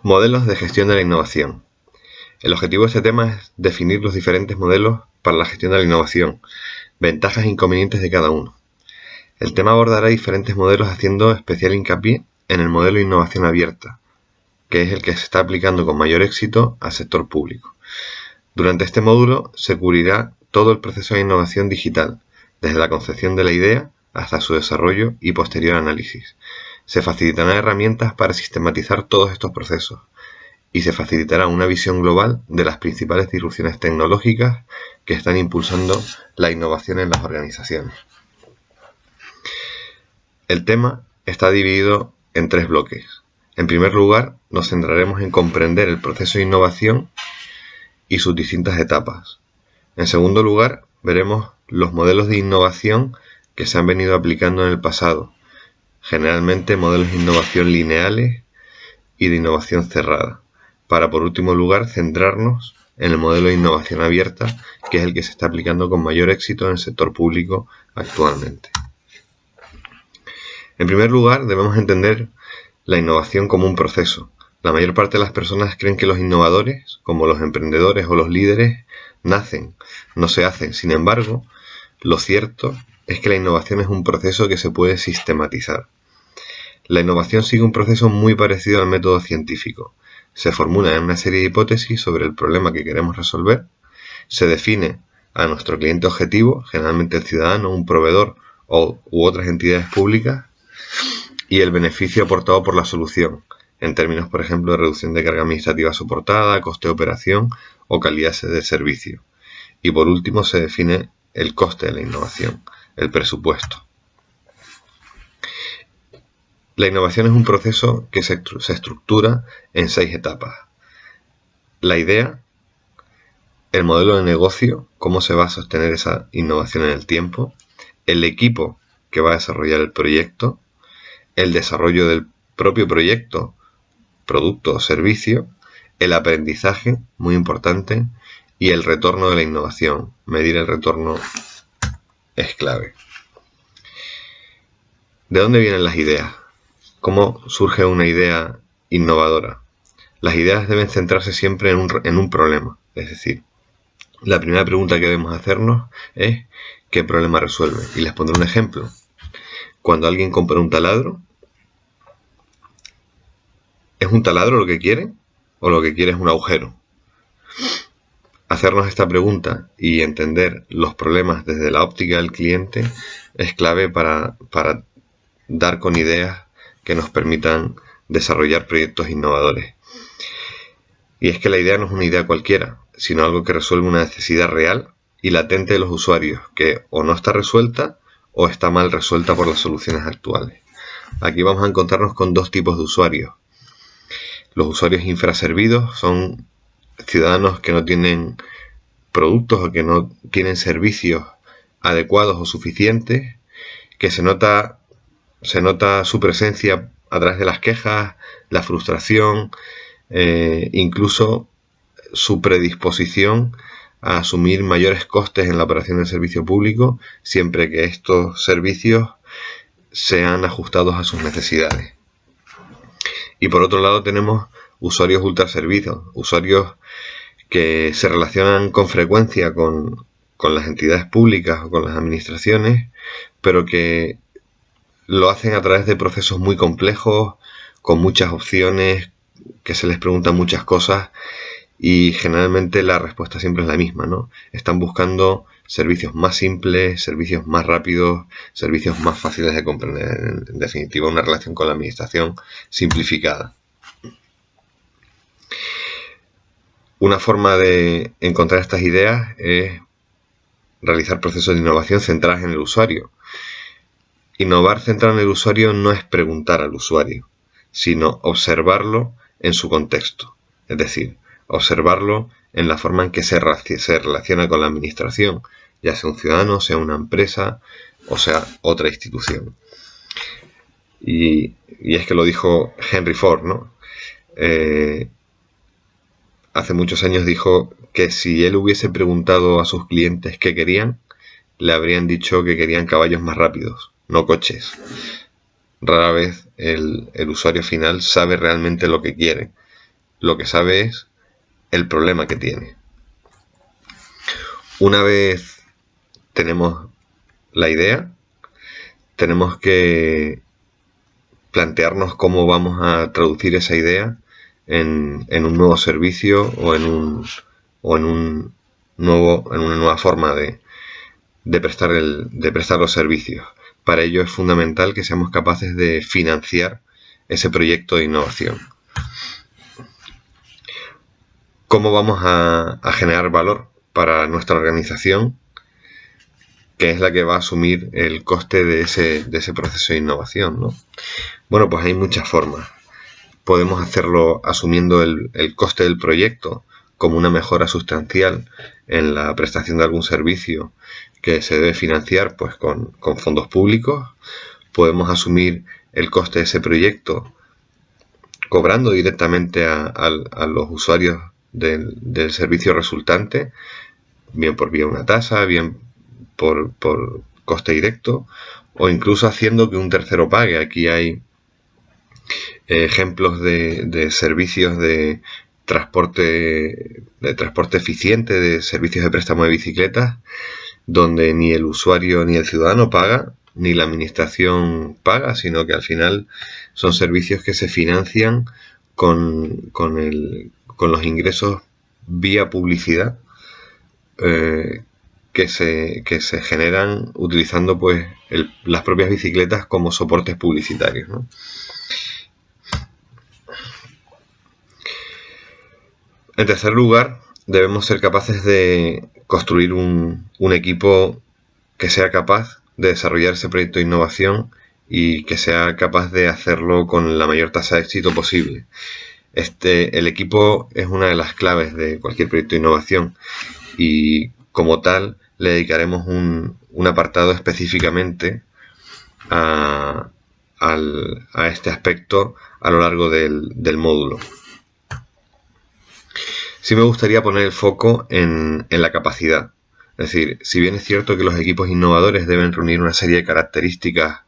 Modelos de gestión de la innovación. El objetivo de este tema es definir los diferentes modelos para la gestión de la innovación, ventajas e inconvenientes de cada uno. El tema abordará diferentes modelos haciendo especial hincapié en el modelo de innovación abierta, que es el que se está aplicando con mayor éxito al sector público. Durante este módulo se cubrirá todo el proceso de innovación digital, desde la concepción de la idea hasta su desarrollo y posterior análisis. Se facilitarán herramientas para sistematizar todos estos procesos y se facilitará una visión global de las principales disrupciones tecnológicas que están impulsando la innovación en las organizaciones. El tema está dividido en 3 bloques. En primer lugar, nos centraremos en comprender el proceso de innovación y sus distintas etapas. En segundo lugar, veremos los modelos de innovación que se han venido aplicando en el pasado, generalmente modelos de innovación lineales y de innovación cerrada, para por último lugar centrarnos en el modelo de innovación abierta, que es el que se está aplicando con mayor éxito en el sector público actualmente. En primer lugar, debemos entender la innovación como un proceso. La mayor parte de las personas creen que los innovadores, como los emprendedores o los líderes, nacen, no se hacen. Sin embargo, lo cierto es que la innovación es un proceso que se puede sistematizar. La innovación sigue un proceso muy parecido al método científico. Se formula una serie de hipótesis sobre el problema que queremos resolver, se define a nuestro cliente objetivo, generalmente el ciudadano, un proveedor u otras entidades públicas, y el beneficio aportado por la solución, en términos, por ejemplo, de reducción de carga administrativa soportada, coste de operación o calidad de servicio. Y por último se define el coste de la innovación, el presupuesto. La innovación es un proceso que se estructura en 6 etapas. La idea, el modelo de negocio, cómo se va a sostener esa innovación en el tiempo, el equipo que va a desarrollar el proyecto, el desarrollo del propio proyecto, producto o servicio, el aprendizaje, muy importante, y el retorno de la innovación. Medir el retorno es clave. ¿De dónde vienen las ideas? ¿Cómo surge una idea innovadora? Las ideas deben centrarse siempre en un problema. Es decir, la primera pregunta que debemos hacernos es ¿qué problema resuelve? Y les pondré un ejemplo. Cuando alguien compra un taladro, ¿es un taladro lo que quiere o lo que quiere es un agujero? Hacernos esta pregunta y entender los problemas desde la óptica del cliente es clave para dar con ideas que nos permitan desarrollar proyectos innovadores. Y es que la idea no es una idea cualquiera, sino algo que resuelve una necesidad real y latente de los usuarios, que o no está resuelta o está mal resuelta por las soluciones actuales. Aquí vamos a encontrarnos con 2 tipos de usuarios. Los usuarios infraservidos son ciudadanos que no tienen productos o que no tienen servicios adecuados o suficientes, que se nota su presencia a través de las quejas, la frustración, incluso su predisposición a asumir mayores costes en la operación del servicio público, siempre que estos servicios sean ajustados a sus necesidades. Y por otro lado tenemos usuarios ultraservidos, usuarios que se relacionan con frecuencia con las entidades públicas o con las administraciones, pero que lo hacen a través de procesos muy complejos, con muchas opciones, que se les preguntan muchas cosas y generalmente la respuesta siempre es la misma, ¿no? Están buscando servicios más simples, servicios más rápidos, servicios más fáciles de comprender. En definitiva, una relación con la administración simplificada. Una forma de encontrar estas ideas es realizar procesos de innovación centrados en el usuario. Innovar centrado en el usuario no es preguntar al usuario, sino observarlo en su contexto. Es decir, observarlo en la forma en que se relaciona con la administración, ya sea un ciudadano, sea una empresa o sea otra institución. Y es que lo dijo Henry Ford, ¿no? Hace muchos años dijo que si él hubiese preguntado a sus clientes qué querían, le habrían dicho que querían caballos más rápidos, no coches. Rara vez el usuario final sabe realmente lo que quiere. lo que sabe es el problema que tiene. Una vez tenemos la idea, tenemos que plantearnos cómo vamos a traducir esa idea en un nuevo servicio o en una nueva forma de prestar los servicios. Para ello es fundamental que seamos capaces de financiar ese proyecto de innovación. ¿Cómo vamos a generar valor para nuestra organización, que es la que va a asumir el coste de ese proceso de innovación, ¿no? Bueno, pues hay muchas formas. Podemos hacerlo asumiendo el coste del proyecto como una mejora sustancial en la prestación de algún servicio que se debe financiar pues con fondos públicos. Podemos asumir el coste de ese proyecto cobrando directamente a los usuarios del servicio resultante, bien por vía una tasa, bien por coste directo, o incluso haciendo que un tercero pague. Aquí hay ejemplos de servicios de transporte eficiente, de servicios de préstamo de bicicletas, donde ni el usuario ni el ciudadano paga, ni la administración paga, sino que al final son servicios que se financian con los ingresos vía publicidad que se generan utilizando pues las propias bicicletas como soportes publicitarios, ¿no? En tercer lugar, debemos ser capaces de construir un equipo que sea capaz de desarrollar ese proyecto de innovación y que sea capaz de hacerlo con la mayor tasa de éxito posible. El equipo es una de las claves de cualquier proyecto de innovación y como tal le dedicaremos un apartado específicamente a este aspecto a lo largo del módulo. Sí me gustaría poner el foco en la capacidad. Es decir, si bien es cierto que los equipos innovadores deben reunir una serie de características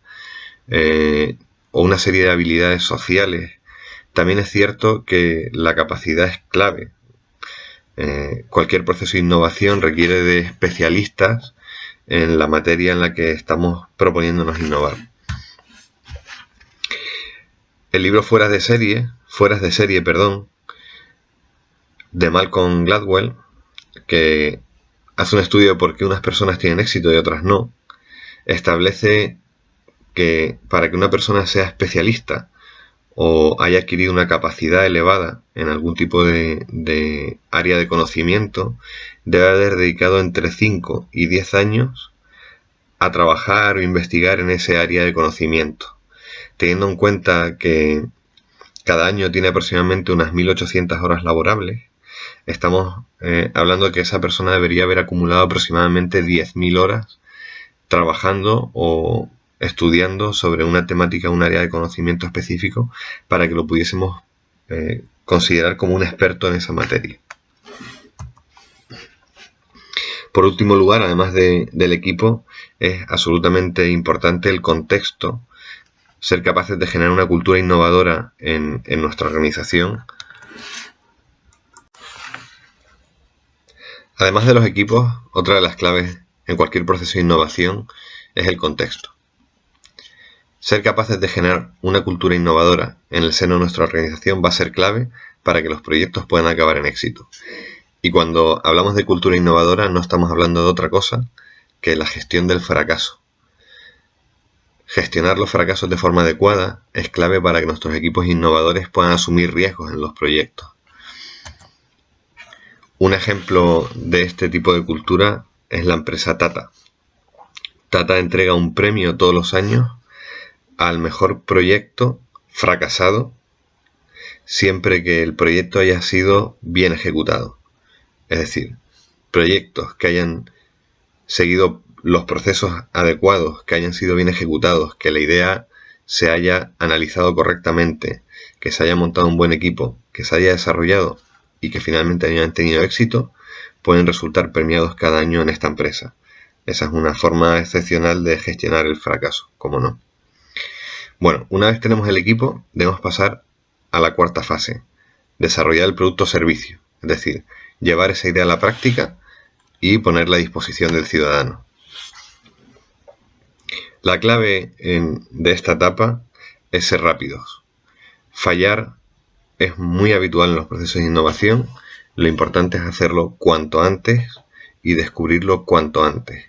o una serie de habilidades sociales, también es cierto que la capacidad es clave. Cualquier proceso de innovación requiere de especialistas en la materia en la que estamos proponiéndonos innovar. El libro Fueras de serie, de Malcolm Gladwell, que hace un estudio de por qué unas personas tienen éxito y otras no, establece que para que una persona sea especialista o haya adquirido una capacidad elevada en algún tipo de área de conocimiento, debe haber dedicado entre 5 y 10 años a trabajar o investigar en ese área de conocimiento, teniendo en cuenta que cada año tiene aproximadamente unas 1.800 horas laborables. Estamos hablando de que esa persona debería haber acumulado aproximadamente 10.000 horas trabajando o estudiando sobre una temática, un área de conocimiento específico, para que lo pudiésemos considerar como un experto en esa materia. Por último lugar, además del equipo, es absolutamente importante el contexto, ser capaces de generar una cultura innovadora en nuestra organización. Además de los equipos, otra de las claves en cualquier proceso de innovación es el contexto. Ser capaces de generar una cultura innovadora en el seno de nuestra organización va a ser clave para que los proyectos puedan acabar en éxito. Y cuando hablamos de cultura innovadora no estamos hablando de otra cosa que la gestión del fracaso. Gestionar los fracasos de forma adecuada es clave para que nuestros equipos innovadores puedan asumir riesgos en los proyectos. Un ejemplo de este tipo de cultura es la empresa Tata. Tata entrega un premio todos los años al mejor proyecto fracasado siempre que el proyecto haya sido bien ejecutado. Es decir, proyectos que hayan seguido los procesos adecuados, que hayan sido bien ejecutados, que la idea se haya analizado correctamente, que se haya montado un buen equipo, que se haya desarrollado y que finalmente hayan tenido éxito, pueden resultar premiados cada año en esta empresa. Esa es una forma excepcional de gestionar el fracaso, ¿cómo no? Bueno, una vez tenemos el equipo, debemos pasar a la cuarta fase, desarrollar el producto o servicio, es decir, llevar esa idea a la práctica y ponerla a disposición del ciudadano. La clave de esta etapa es ser rápidos. Fallar es muy habitual en los procesos de innovación. Lo importante es hacerlo cuanto antes y descubrirlo cuanto antes.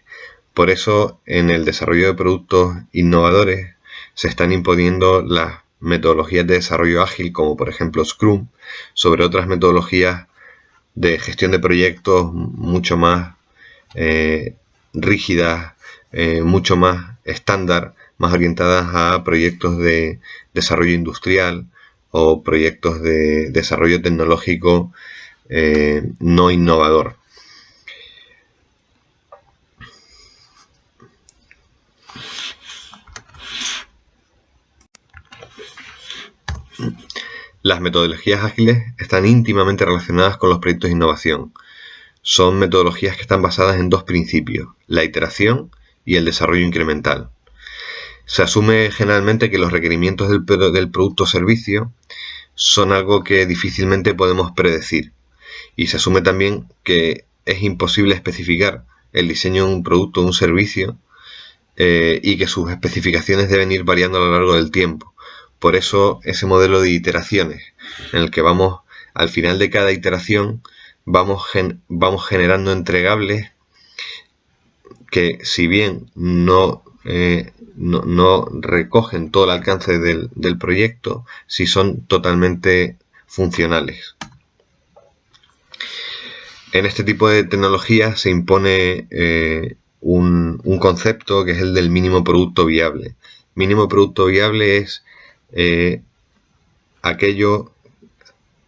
Por eso, en el desarrollo de productos innovadores se están imponiendo las metodologías de desarrollo ágil, como por ejemplo Scrum, sobre otras metodologías de gestión de proyectos mucho más rígidas, mucho más estándar, más orientadas a proyectos de desarrollo industrial o proyectos de desarrollo tecnológico no innovador. Las metodologías ágiles están íntimamente relacionadas con los proyectos de innovación. Son metodologías que están basadas en dos principios, la iteración y el desarrollo incremental. Se asume generalmente que los requerimientos del producto o servicio son algo que difícilmente podemos predecir, y se asume también que es imposible especificar el diseño de un producto o un servicio y que sus especificaciones deben ir variando a lo largo del tiempo. Por eso ese modelo de iteraciones, en el que vamos al final de cada iteración vamos generando entregables que, si bien no recogen todo el alcance del proyecto, sí son totalmente funcionales. En este tipo de tecnología se impone un concepto que es el del mínimo producto viable. Mínimo producto viable es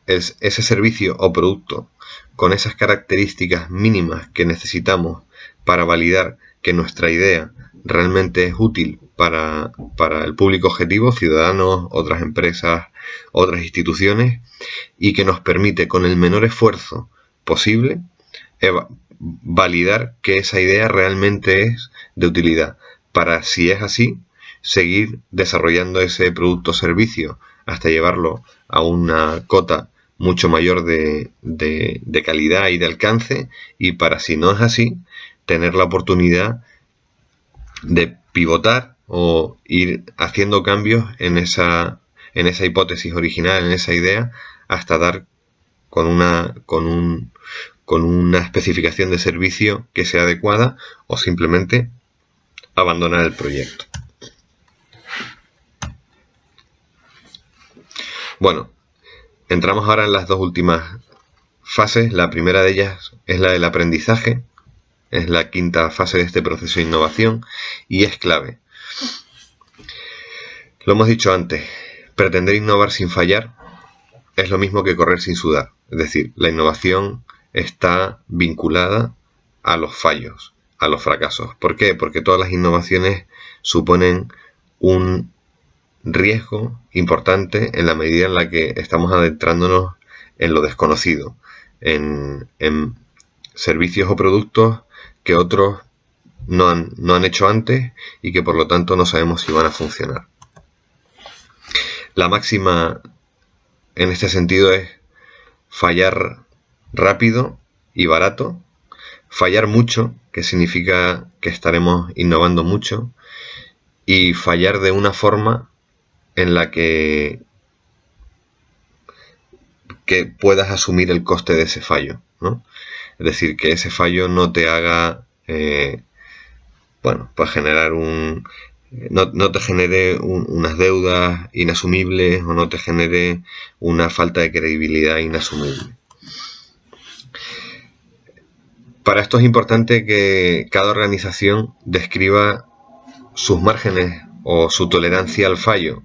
ese servicio o producto con esas características mínimas que necesitamos para validar que nuestra idea realmente es útil para el público objetivo, ciudadanos, otras empresas, otras instituciones, y que nos permite con el menor esfuerzo posible validar que esa idea realmente es de utilidad, para, si es así, seguir desarrollando ese producto o servicio hasta llevarlo a una cota mucho mayor de calidad y de alcance, y para, si no es así, tener la oportunidad de pivotar o ir haciendo cambios en esa hipótesis original, en esa idea, hasta dar con una especificación de servicio que sea adecuada, o simplemente abandonar el proyecto. Bueno, entramos ahora en las dos últimas fases. La primera de ellas es la del aprendizaje. Es la quinta fase de este proceso de innovación y es clave. Lo hemos dicho antes, pretender innovar sin fallar es lo mismo que correr sin sudar. Es decir, la innovación está vinculada a los fallos, a los fracasos. ¿Por qué? Porque todas las innovaciones suponen un riesgo importante en la medida en la que estamos adentrándonos en lo desconocido, en servicios o productos que otros no han hecho antes y que por lo tanto no sabemos si van a funcionar. La máxima en este sentido es fallar rápido y barato, fallar mucho, que significa que estaremos innovando mucho, y fallar de una forma en la que puedas asumir el coste de ese fallo, ¿no? Es decir, que ese fallo no te haga, pues generar no te genere unas deudas inasumibles o no te genere una falta de credibilidad inasumible. Para esto es importante que cada organización describa sus márgenes o su tolerancia al fallo,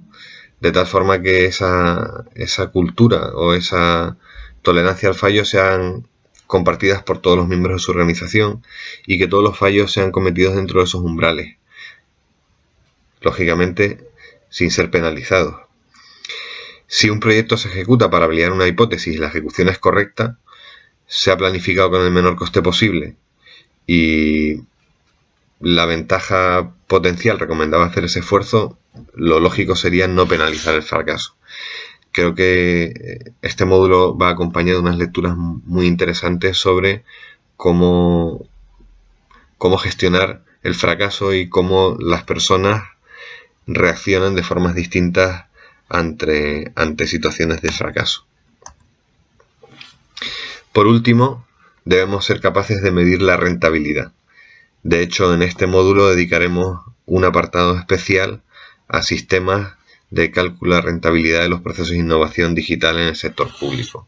de tal forma que esa cultura o esa tolerancia al fallo sean compartidas por todos los miembros de su organización y que todos los fallos sean cometidos dentro de esos umbrales, lógicamente sin ser penalizados. Si un proyecto se ejecuta para validar una hipótesis y la ejecución es correcta, se ha planificado con el menor coste posible y la ventaja potencial recomendaba hacer ese esfuerzo, lo lógico sería no penalizar el fracaso. creo que este módulo va acompañado de unas lecturas muy interesantes sobre cómo gestionar el fracaso y cómo las personas reaccionan de formas distintas ante situaciones de fracaso. Por último, debemos ser capaces de medir la rentabilidad. De hecho, en este módulo dedicaremos un apartado especial a sistemas de cálculo de rentabilidad de los procesos de innovación digital en el sector público.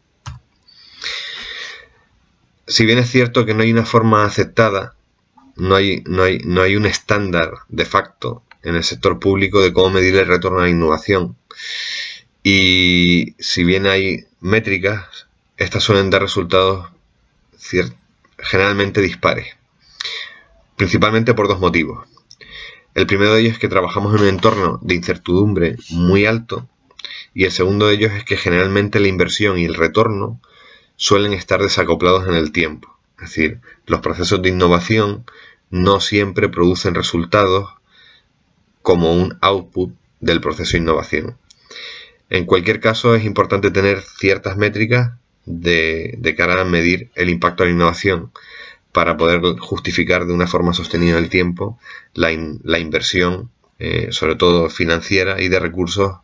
Si bien es cierto que no hay una forma aceptada, no hay un estándar de facto en el sector público de cómo medir el retorno a la innovación, y si bien hay métricas, estas suelen dar resultados generalmente dispares, principalmente por dos motivos. El primero de ellos es que trabajamos en un entorno de incertidumbre muy alto, y el segundo de ellos es que generalmente la inversión y el retorno suelen estar desacoplados en el tiempo. Es decir, los procesos de innovación no siempre producen resultados como un output del proceso de innovación. En cualquier caso, es importante tener ciertas métricas de cara a medir el impacto de la innovación para poder justificar de una forma sostenida en el tiempo la inversión, sobre todo financiera y de recursos,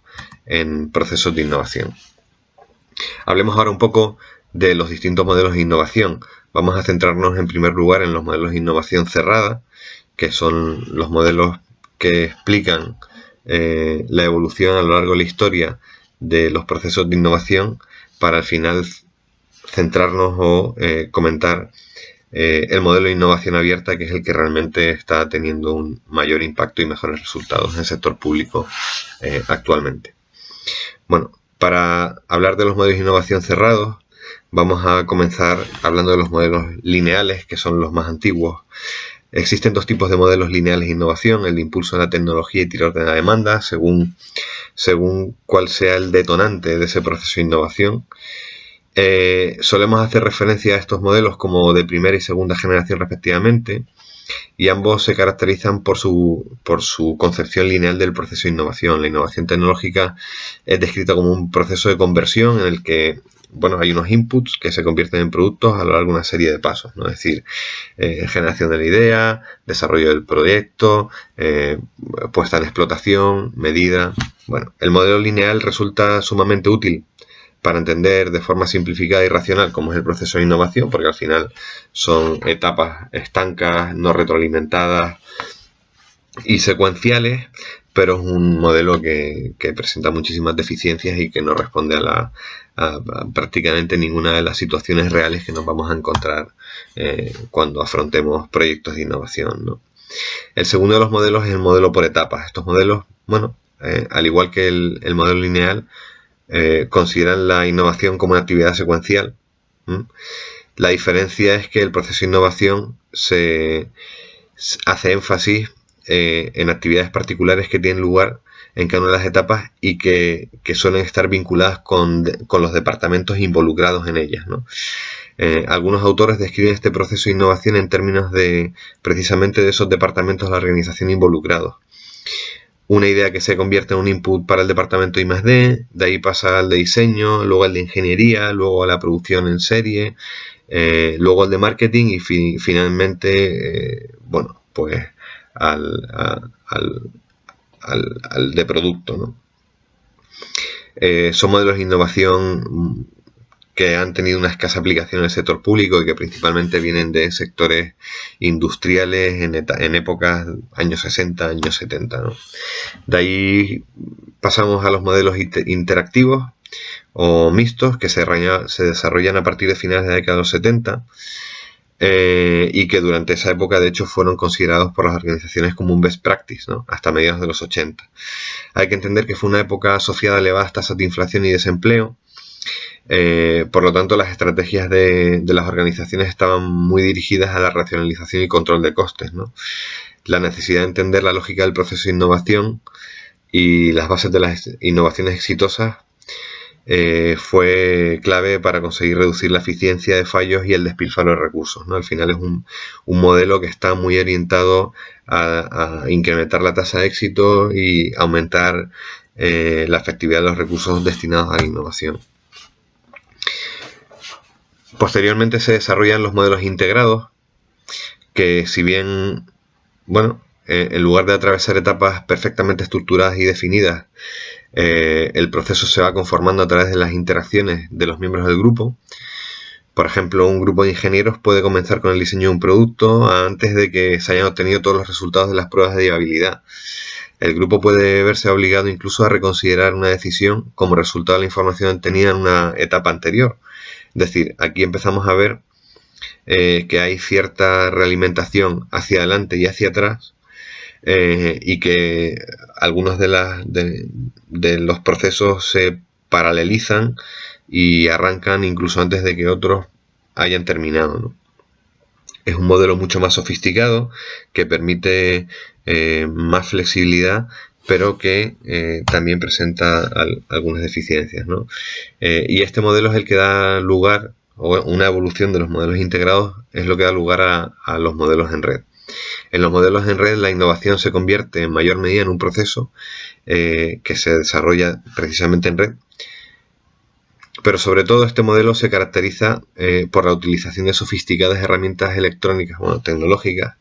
en procesos de innovación. Hablemos ahora un poco de los distintos modelos de innovación. Vamos a centrarnos en primer lugar en los modelos de innovación cerrada, que son los modelos que explican la evolución a lo largo de la historia de los procesos de innovación, para al final centrarnos o comentar el modelo de innovación abierta, que es el que realmente está teniendo un mayor impacto y mejores resultados en el sector público actualmente. Bueno, para hablar de los modelos de innovación cerrados, vamos a comenzar hablando de los modelos lineales, que son los más antiguos. Existen dos tipos de modelos lineales de innovación: el de impulso de la tecnología y tirar de la demanda, según cuál sea el detonante de ese proceso de innovación. Solemos hacer referencia a estos modelos como de primera y segunda generación respectivamente, y ambos se caracterizan por su concepción lineal del proceso de innovación. La innovación tecnológica es descrita como un proceso de conversión en el que hay unos inputs que se convierten en productos a lo largo de una serie de pasos, ¿no? Es decir, generación de la idea, desarrollo del proyecto, puesta en explotación, medida. Bueno, el modelo lineal resulta sumamente útil para entender de forma simplificada y racional cómo es el proceso de innovación, porque al final son etapas estancas, no retroalimentadas y secuenciales, pero es un modelo que presenta muchísimas deficiencias y que no responde a prácticamente ninguna de las situaciones reales que nos vamos a encontrar cuando afrontemos proyectos de innovación, ¿no? El segundo de los modelos es el modelo por etapas. Estos modelos, al igual que el modelo lineal, consideran la innovación como una actividad secuencial. La diferencia es que el proceso de innovación se hace énfasis en actividades particulares que tienen lugar en cada una de las etapas y que suelen estar vinculadas con los departamentos involucrados en ellas, ¿no? Algunos autores describen este proceso de innovación en términos precisamente de esos departamentos de la organización involucrados. Una idea que se convierte en un input para el departamento I+D, de ahí pasa al de diseño, luego al de ingeniería, luego a la producción en serie, luego al de marketing y finalmente, al de producto, ¿no? Son modelos de innovación que han tenido una escasa aplicación en el sector público y que principalmente vienen de sectores industriales en épocas años 60, años 70, ¿no? De ahí pasamos a los modelos interactivos o mixtos, que se desarrollan a partir de finales de la década de los 70 y que durante esa época de hecho fueron considerados por las organizaciones como un best practice, ¿no? Hasta mediados de los 80. Hay que entender que fue una época asociada a elevadas tasas de inflación y desempleo. Por lo tanto, las estrategias de las organizaciones estaban muy dirigidas a la racionalización y control de costes, ¿no? La necesidad de entender la lógica del proceso de innovación y las bases de las innovaciones exitosas fue clave para conseguir reducir la eficiencia de fallos y el despilfarro de recursos, ¿no? Al final es un modelo que está muy orientado a incrementar la tasa de éxito y aumentar la efectividad de los recursos destinados a la innovación. Posteriormente se desarrollan los modelos integrados, que si bien, bueno, en lugar de atravesar etapas perfectamente estructuradas y definidas, el proceso se va conformando a través de las interacciones de los miembros del grupo. Por ejemplo, un grupo de ingenieros puede comenzar con el diseño de un producto antes de que se hayan obtenido todos los resultados de las pruebas de viabilidad. El grupo puede verse obligado incluso a reconsiderar una decisión como resultado de la información obtenida en una etapa anterior. Es decir, aquí empezamos a ver que hay cierta realimentación hacia adelante y hacia atrás, y que algunos de los procesos se paralelizan y arrancan incluso antes de que otros hayan terminado, ¿no? Es un modelo mucho más sofisticado que permite más flexibilidad, pero que también presenta algunas deficiencias, ¿no? Y este modelo es el que da lugar, o una evolución de los modelos integrados es lo que da lugar a los modelos en red. En los modelos en red la innovación se convierte en mayor medida en un proceso que se desarrolla precisamente en red, pero sobre todo este modelo se caracteriza por la utilización de sofisticadas herramientas electrónicas, bueno, tecnológicas,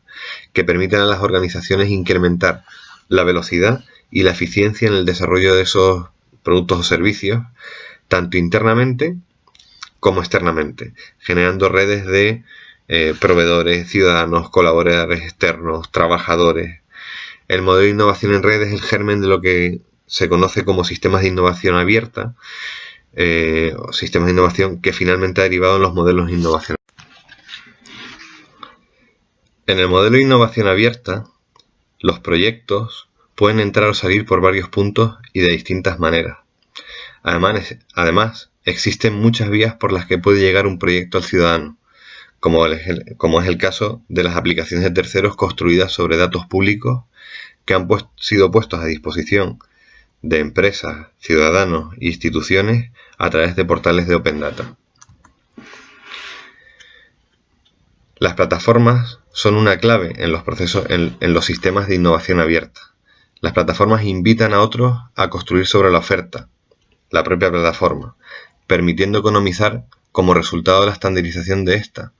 que permiten a las organizaciones incrementar la velocidad y la eficiencia en el desarrollo de esos productos o servicios, tanto internamente como externamente, generando redes de proveedores, ciudadanos, colaboradores externos, trabajadores. El modelo de innovación en red es el germen de lo que se conoce como sistemas de innovación abierta, sistemas de innovación que finalmente ha derivado en los modelos de innovación. En el modelo de innovación abierta, los proyectos pueden entrar o salir por varios puntos y de distintas maneras. Además, existen muchas vías por las que puede llegar un proyecto al ciudadano, como es el caso de las aplicaciones de terceros construidas sobre datos públicos que han sido puestos a disposición de empresas, ciudadanos e instituciones a través de portales de Open Data. Las plataformas son una clave en los procesos, en los sistemas de innovación abierta. Las plataformas invitan a otros a construir sobre la oferta, la propia plataforma, permitiendo economizar como resultado de la estandarización de esta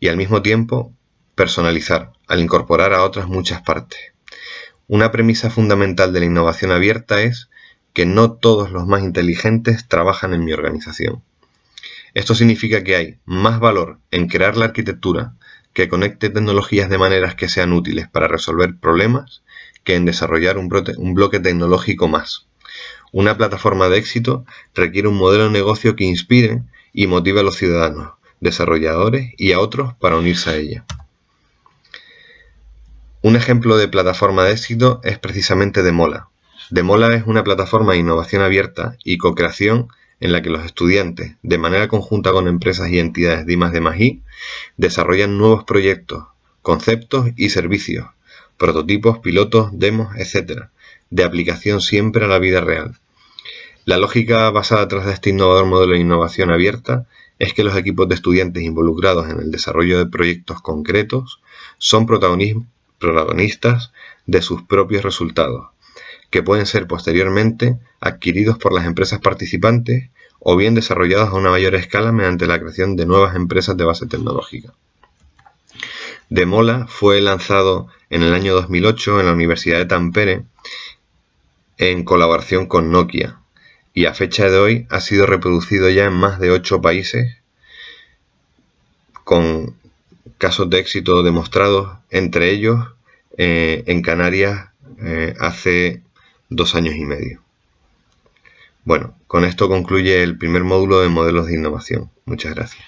y al mismo tiempo personalizar al incorporar a otras muchas partes. Una premisa fundamental de la innovación abierta es que no todos los más inteligentes trabajan en mi organización. Esto significa que hay más valor en crear la arquitectura que conecte tecnologías de maneras que sean útiles para resolver problemas que en desarrollar un bloque tecnológico más. Una plataforma de éxito requiere un modelo de negocio que inspire y motive a los ciudadanos, desarrolladores y a otros para unirse a ella. Un ejemplo de plataforma de éxito es precisamente Demola. Demola es una plataforma de innovación abierta y co-creación en la que los estudiantes, de manera conjunta con empresas y entidades de I+D+I, desarrollan nuevos proyectos, conceptos y servicios, prototipos, pilotos, demos, etc., de aplicación siempre a la vida real. La lógica basada tras de este innovador modelo de innovación abierta es que los equipos de estudiantes involucrados en el desarrollo de proyectos concretos son protagonistas de sus propios resultados, que pueden ser posteriormente adquiridos por las empresas participantes o bien desarrollados a una mayor escala mediante la creación de nuevas empresas de base tecnológica. Demola fue lanzado en el año 2008 en la Universidad de Tampere en colaboración con Nokia y a fecha de hoy ha sido reproducido ya en más de 8 países con casos de éxito demostrados, entre ellos en Canarias hace 2 años y medio. Bueno, con esto concluye el primer módulo de modelos de innovación. Muchas gracias.